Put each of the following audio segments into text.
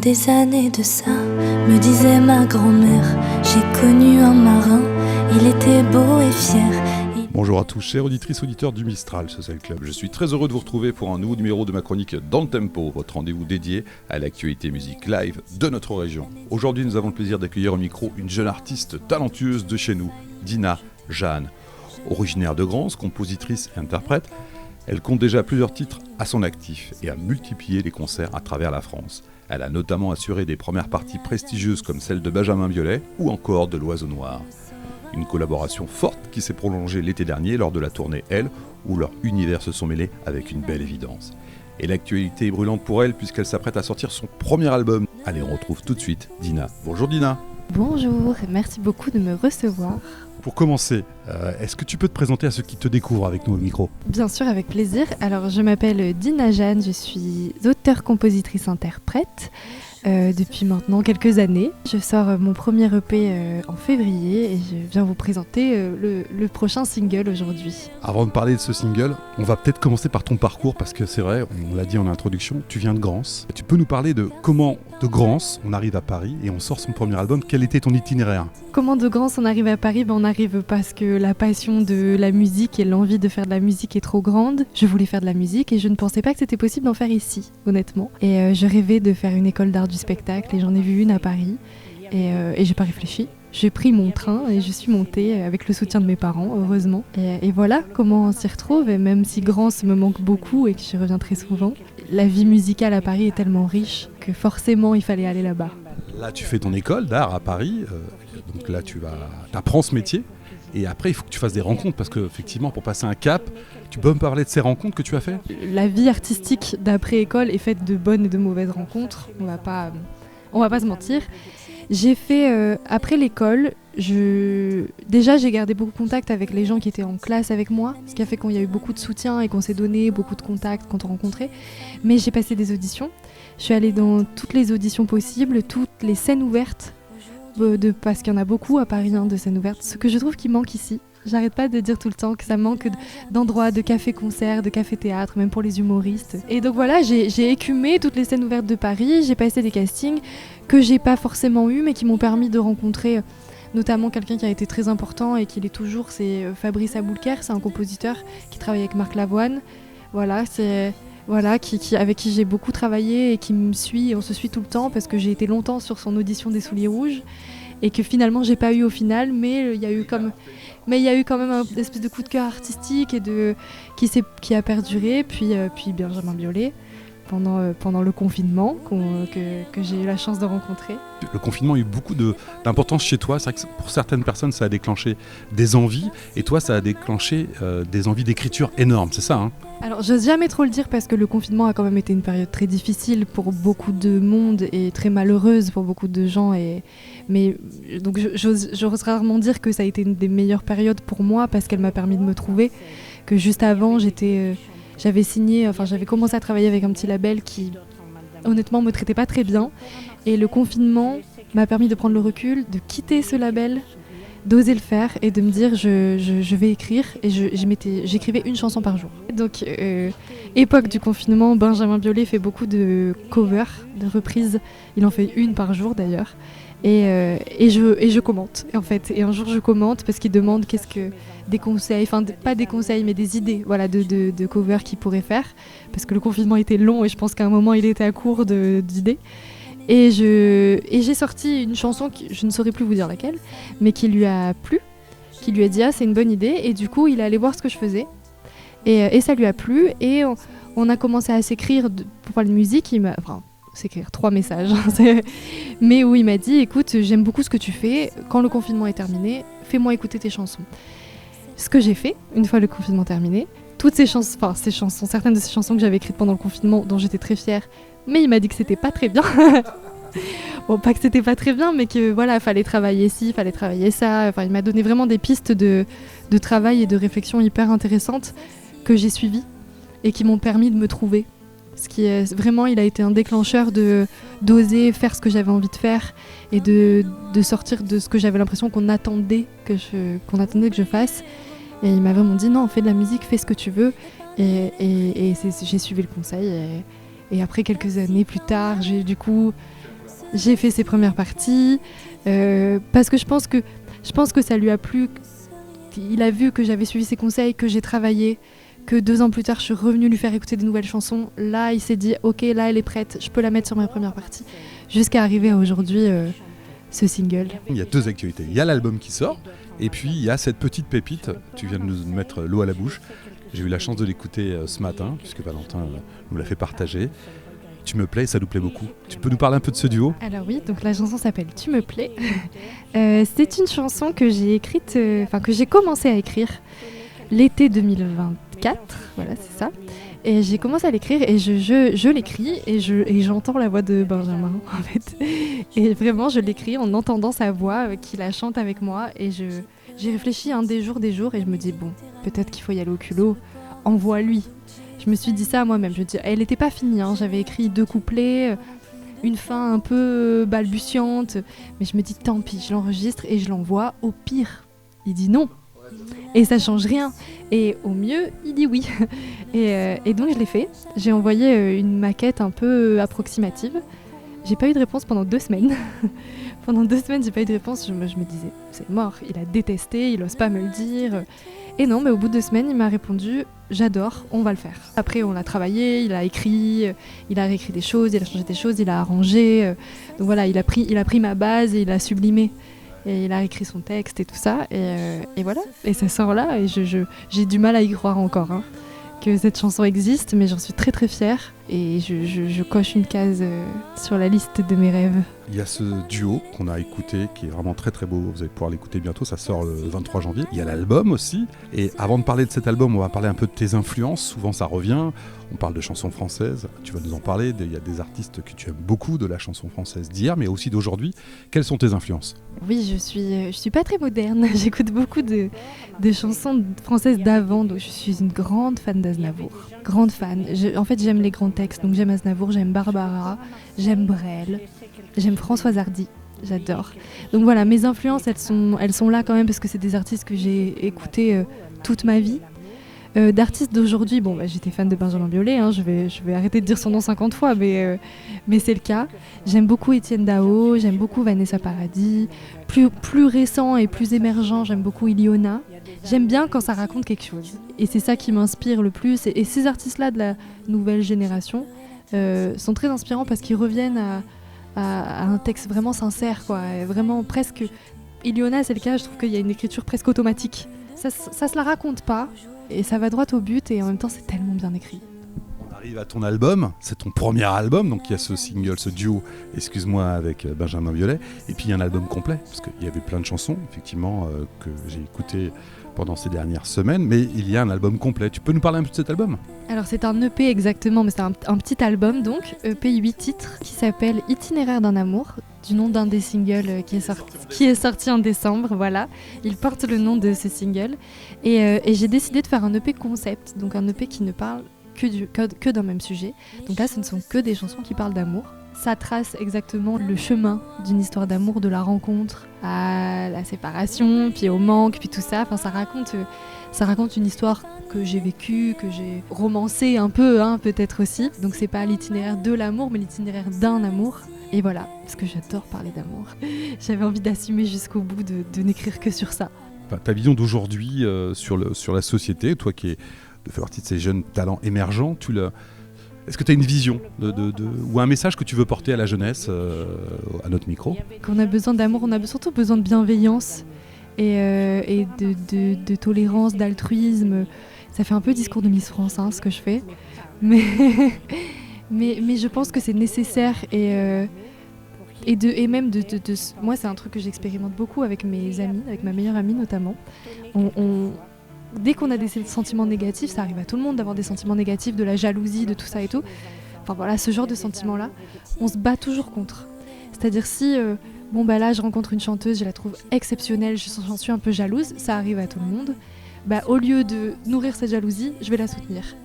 des années de ça, me disait ma grand-mère, j'ai connu un marin, il était beau et fier. Bonjour à tous, chers auditrices, auditeurs du Mistral Social Club. Je suis très heureux de vous retrouver pour un nouveau numéro de ma chronique Dans le Tempo, votre rendez-vous dédié à l'actualité musique live de notre région. Aujourd'hui, nous avons le plaisir d'accueillir au micro une jeune artiste talentueuse de chez nous, Dina Jeanne. Originaire de Grance, compositrice et interprète, elle compte déjà plusieurs titres à son actif et a multiplié les concerts à travers la France. Elle a notamment assuré des premières parties prestigieuses comme celle de Benjamin Biolay ou encore de l'Oiseau Noir. Une collaboration forte qui s'est prolongée l'été dernier lors de la tournée Elle, où leurs univers se sont mêlés avec une belle évidence. Et l'actualité est brûlante pour elle puisqu'elle s'apprête à sortir son premier album. Allez, on retrouve tout de suite Dina. Bonjour Dina. Bonjour, merci beaucoup de me recevoir. Pour commencer, est-ce que tu peux te présenter à ceux qui te découvrent avec nous au micro ? Bien sûr, avec plaisir. Alors, je m'appelle Dina Jeanne, je suis auteure, compositrice, interprète. Depuis maintenant quelques années. Je sors mon premier EP en février et je viens vous présenter le prochain single aujourd'hui. Avant de parler de ce single, on va peut-être commencer par ton parcours parce que c'est vrai, on l'a dit en introduction, tu viens de Grance. Tu peux nous parler de comment de Grance on arrive à Paris et on sort son premier album. Quel était ton itinéraire ? Comment de Grance on arrive à Paris ? On arrive parce que la passion de la musique et l'envie de faire de la musique est trop grande. Je voulais faire de la musique et je ne pensais pas que c'était possible d'en faire ici, honnêtement. Et je rêvais de faire une école d'art du spectacle et j'en ai vu une à Paris et j'ai pas réfléchi. J'ai pris mon train et je suis montée avec le soutien de mes parents, heureusement. Et voilà comment on s'y retrouve, et même si Grance me manque beaucoup et que j'y reviens très souvent, la vie musicale à Paris est tellement riche que forcément il fallait aller là-bas. Là tu fais ton école d'art à Paris, donc là tu apprends ce métier. Et après, il faut que tu fasses des rencontres parce qu'effectivement, pour passer un cap, tu peux me parler de ces rencontres que tu as fait ? La vie artistique d'après-école est faite de bonnes et de mauvaises rencontres. On va pas se mentir. J'ai fait, après l'école, déjà j'ai gardé beaucoup de contact avec les gens qui étaient en classe avec moi, ce qui a fait qu'il y a eu beaucoup de soutien et qu'on s'est donné beaucoup de contacts quand on rencontrait. Mais j'ai passé des auditions. Je suis allée dans toutes les auditions possibles, toutes les scènes ouvertes. Parce qu'il y en a beaucoup à Paris, de scènes ouvertes, ce que je trouve qui manque ici. J'arrête pas de dire tout le temps que ça manque d'endroits, de cafés-concerts, de cafés-théâtres, même pour les humoristes. Et donc voilà, j'ai écumé toutes les scènes ouvertes de Paris, j'ai passé des castings que j'ai pas forcément eu, mais qui m'ont permis de rencontrer notamment quelqu'un qui a été très important et qui l'est toujours, c'est Fabrice Aboulker, c'est un compositeur qui travaille avec Marc Lavoine. Voilà, avec qui j'ai beaucoup travaillé et qui me suit, et on se suit tout le temps parce que j'ai été longtemps sur son audition des Souliers Rouges et que finalement j'ai pas eu au final, mais il y a eu quand même un espèce de coup de cœur artistique et qui a perduré, puis Benjamin Biolay pendant le confinement que j'ai eu la chance de rencontrer. Le confinement a eu beaucoup d'importance chez toi. C'est vrai que pour certaines personnes, ça a déclenché des envies. Et toi, ça a déclenché des envies d'écriture énormes, c'est ça, hein ? Alors, j'ose jamais trop le dire parce que le confinement a quand même été une période très difficile pour beaucoup de monde et très malheureuse pour beaucoup de gens. Mais donc, j'ose rarement dire que ça a été une des meilleures périodes pour moi parce qu'elle m'a permis de me trouver. Que juste avant, j'avais commencé à travailler avec un petit label qui, honnêtement, me traitait pas très bien. Et le confinement m'a permis de prendre le recul, de quitter ce label, d'oser le faire et de me dire je vais écrire. Et j'écrivais une chanson par jour. Donc, époque du confinement, Benjamin Biolay fait beaucoup de covers, de reprises. Il en fait une par jour d'ailleurs. Et je commente, en fait. Et un jour, je commente parce qu'il demande des conseils, enfin pas des conseils, mais des idées, voilà, de covers qu'il pourrait faire. Parce que le confinement était long et je pense qu'à un moment, il était à court d'idées. Et j'ai sorti une chanson, je ne saurais plus vous dire laquelle, mais qui lui a plu, qui lui a dit « Ah, c'est une bonne idée ». Et du coup, il est allé voir ce que je faisais. Et ça lui a plu. Et on a commencé à s'écrire pour parler de musique. S'écrire 3 messages. Mais où il m'a dit « Écoute, j'aime beaucoup ce que tu fais. Quand le confinement est terminé, fais-moi écouter tes chansons. » Ce que j'ai fait, une fois le confinement terminé, toutes ces chansons, certaines de ces chansons que j'avais écrites pendant le confinement, dont j'étais très fière, mais il m'a dit que c'était pas très bien. Bon, pas que c'était pas très bien, mais que voilà, fallait travailler ci, fallait travailler ça. Enfin, il m'a donné vraiment des pistes de travail et de réflexion hyper intéressantes que j'ai suivies et qui m'ont permis de me trouver. Ce qui est vraiment, il a été un déclencheur d'oser faire ce que j'avais envie de faire et de sortir de ce que j'avais l'impression qu'on attendait que je fasse. Et il m'a vraiment dit non, fais de la musique, fais ce que tu veux. Et j'ai suivi le conseil. Et après quelques années plus tard, j'ai du coup J'ai fait ses premières parties parce que je pense que ça lui a plu. Il a vu que j'avais suivi ses conseils, que j'ai travaillé, que 2 ans plus tard, je suis revenue lui faire écouter des nouvelles chansons. Là, il s'est dit, ok, là, elle est prête, je peux la mettre sur ma première partie. Jusqu'à arriver à aujourd'hui, ce single. Il y a 2 actualités. Il y a l'album qui sort, et puis il y a cette petite pépite. Tu viens de nous mettre l'eau à la bouche. J'ai eu la chance de l'écouter ce matin, puisque Valentin nous l'a fait partager. Tu me plais, ça nous plaît beaucoup. Tu peux nous parler un peu de ce duo ? Alors oui, donc la chanson s'appelle Tu me plais. C'est une chanson que j'ai écrite, que j'ai commencé à écrire l'été 2024, voilà, c'est ça. Et j'ai commencé à l'écrire et je l'écris et j'entends la voix de Benjamin, en fait. Et vraiment, je l'écris en entendant sa voix qui la chante avec moi. Et j'ai réfléchi des jours et je me dis, bon, peut-être qu'il faut y aller au culot, envoie-lui. Je me suis dit ça à moi-même. Je me dis, elle n'était pas finie, j'avais écrit 2 couplets, une fin un peu balbutiante. Mais je me dis, tant pis, je l'enregistre et je l'envoie. Au pire, il dit non. Et ça change rien. Et au mieux, il dit oui. Et donc je l'ai fait. J'ai envoyé une maquette un peu approximative. J'ai pas eu de réponse pendant 2 semaines. Pendant 2 semaines, j'ai pas eu de réponse. Je me disais, c'est mort. Il a détesté, il ose pas me le dire. Et non, mais au bout de 2 semaines, il m'a répondu, j'adore, on va le faire. Après, on l'a travaillé, il a écrit, il a réécrit des choses, il a changé des choses, il a arrangé. Donc voilà, il a pris ma base et il a sublimé. Et il a écrit son texte et tout ça, et voilà, et ça sort là, et j'ai du mal à y croire encore, que cette chanson existe, mais j'en suis très très fière, et je coche une case sur la liste de mes rêves. Il y a ce duo qu'on a écouté, qui est vraiment très très beau, vous allez pouvoir l'écouter bientôt, ça sort le 23 janvier. Il y a l'album aussi, et avant de parler de cet album, on va parler un peu de tes influences, souvent ça revient, on parle de chansons françaises, tu vas nous en parler, il y a des artistes que tu aimes beaucoup de la chanson française d'hier, mais aussi d'aujourd'hui. Quelles sont tes influences ? Oui, je suis pas très moderne, j'écoute beaucoup de chansons françaises d'avant, donc je suis une grande fan d'Aznavour, grande fan. En fait, j'aime les grands textes, donc j'aime Aznavour, j'aime Barbara, j'aime Brel, j'aime Françoise Hardy, j'adore. Donc voilà, mes influences, elles sont là quand même parce que c'est des artistes que j'ai écoutés toute ma vie. D'artistes d'aujourd'hui, j'étais fan de Benjamin Biolay, je vais arrêter de dire son nom 50 fois, mais c'est le cas. J'aime beaucoup Étienne Dao, j'aime beaucoup Vanessa Paradis. Plus récent et plus émergent, j'aime beaucoup Iliona. J'aime bien quand ça raconte quelque chose. Et c'est ça qui m'inspire le plus. Et ces artistes-là de la nouvelle génération sont très inspirants parce qu'ils reviennent à un texte vraiment sincère, quoi. Vraiment presque... Iliona, c'est le cas, je trouve qu'il y a une écriture presque automatique. Ça se la raconte pas. Et ça va droit au but et en même temps c'est tellement bien écrit. On arrive à ton album, c'est ton premier album, donc il y a ce single, ce duo, excuse-moi, avec Benjamin Biolay, et puis il y a un album complet, parce qu'il y avait plein de chansons, effectivement, que j'ai écoutées pendant ces dernières semaines, mais il y a un album complet. Tu peux nous parler un peu de cet album ? Alors c'est un EP exactement, mais c'est un petit album donc, EP 8 titres, qui s'appelle Itinéraire d'un amour, du nom d'un des singles qui est sorti en décembre, voilà. Il porte le nom de ce single. Et j'ai décidé de faire un EP concept, donc un EP qui ne parle que d'un même sujet. Donc là, ce ne sont que des chansons qui parlent d'amour. Ça trace exactement le chemin d'une histoire d'amour, de la rencontre à la séparation, puis au manque, puis tout ça. Enfin, ça raconte une histoire que j'ai vécue, que j'ai romancée un peu, peut-être aussi. Donc c'est pas l'itinéraire de l'amour, mais l'itinéraire d'un amour. Et voilà, parce que j'adore parler d'amour. J'avais envie d'assumer jusqu'au bout de n'écrire que sur ça. Ta vision d'aujourd'hui sur la société, toi qui fais partie de ces jeunes talents émergents, est-ce que tu as une vision ou un message que tu veux porter à la jeunesse, à notre micro ? Quand on a besoin d'amour, on a surtout besoin de bienveillance et de tolérance, d'altruisme. Ça fait un peu discours de Miss France, ce que je fais. Mais je pense que c'est nécessaire moi, c'est un truc que j'expérimente beaucoup avec mes amis, avec ma meilleure amie notamment. Dès qu'on a des sentiments négatifs, ça arrive à tout le monde d'avoir des sentiments négatifs, de la jalousie, de tout ça et tout. Enfin voilà, ce genre de sentiments-là, on se bat toujours contre. C'est-à-dire si, là je rencontre une chanteuse, je la trouve exceptionnelle, j'en suis un peu jalouse, ça arrive à tout le monde. Au lieu de nourrir cette jalousie, je vais la soutenir.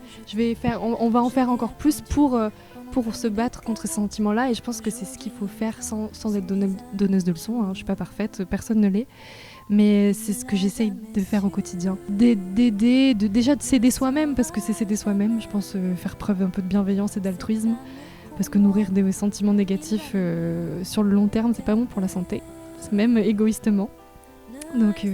On va en faire encore plus pour se battre contre ces sentiments-là, et je pense que c'est ce qu'il faut faire sans être donneuse de leçons. Je suis pas parfaite, personne ne l'est. Mais c'est ce que j'essaye de faire au quotidien. D'aider, déjà de s'aider soi-même, parce que c'est s'aider soi-même, je pense, faire preuve un peu de bienveillance et d'altruisme. parce que nourrir des sentiments négatifs sur le long terme, c'est pas bon pour la santé, même égoïstement. Donc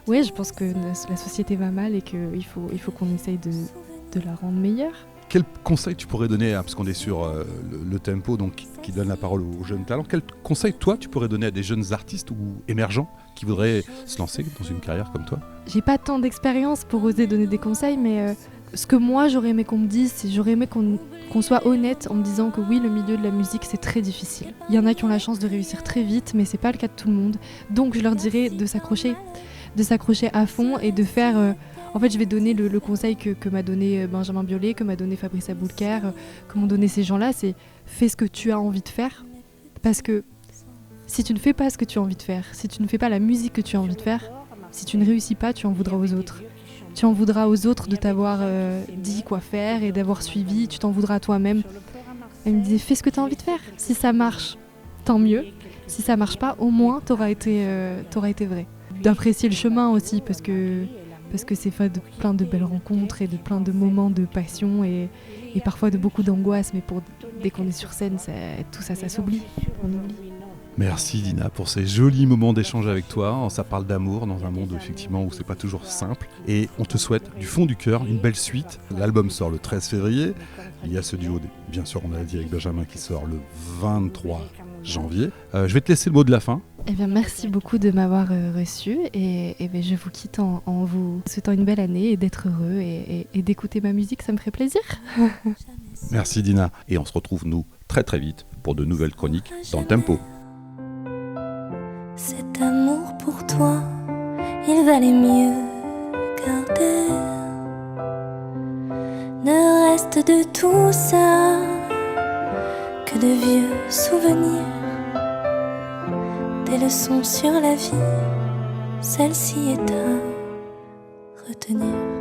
ouais, je pense que la société va mal et qu'il faut qu'on essaye de la rendre meilleure. Quel conseil tu pourrais donner, parce qu'on est sur le tempo donc, qui donne la parole aux jeunes talents, quel conseil toi tu pourrais donner à des jeunes artistes ou émergents qui voudraient se lancer dans une carrière comme toi? J'ai pas tant d'expérience pour oser donner des conseils, mais ce que moi j'aurais aimé qu'on me dise, c'est j'aurais aimé qu'on soit honnête en me disant que oui, le milieu de la musique c'est très difficile. Il y en a qui ont la chance de réussir très vite, mais c'est pas le cas de tout le monde. Donc je leur dirais de s'accrocher à fond et de faire... En fait, je vais donner le conseil que m'a donné Benjamin Biolay, que m'a donné Fabrice Aboulker, que m'ont donné ces gens-là, c'est fais ce que tu as envie de faire. Parce que si tu ne fais pas ce que tu as envie de faire, si tu ne fais pas la musique que tu as envie de faire, si tu ne réussis pas, tu en voudras aux autres. Tu en voudras aux autres de t'avoir dit quoi faire et d'avoir suivi, tu t'en voudras à toi-même. Elle me disait fais ce que tu as envie de faire. Si ça marche, tant mieux. Si ça marche pas, au moins t'auras été vrai. D'apprécier le chemin aussi, parce que c'est fait de plein de belles rencontres et de plein de moments de passion et parfois de beaucoup d'angoisse, mais dès qu'on est sur scène, tout ça s'oublie. On oublie. Merci Dina pour ces jolis moments d'échange avec toi. Ça parle d'amour dans un monde effectivement où c'est pas toujours simple. Et on te souhaite du fond du cœur une belle suite. L'album sort le 13 février. Il y a ce duo, bien sûr on l'a dit avec Benjamin, qui sort le 23 janvier. Je vais te laisser le mot de la fin. Eh bien, merci beaucoup de m'avoir reçu et je vous quitte en vous souhaitant une belle année et d'être heureux et d'écouter ma musique, ça me ferait plaisir. Merci Dina. Et on se retrouve nous très très vite pour de nouvelles chroniques dans le tempo. Cet amour pour toi, il valait mieux garder. Ne reste de tout ça que de vieux souvenirs, des leçons sur la vie, celle-ci est à retenir.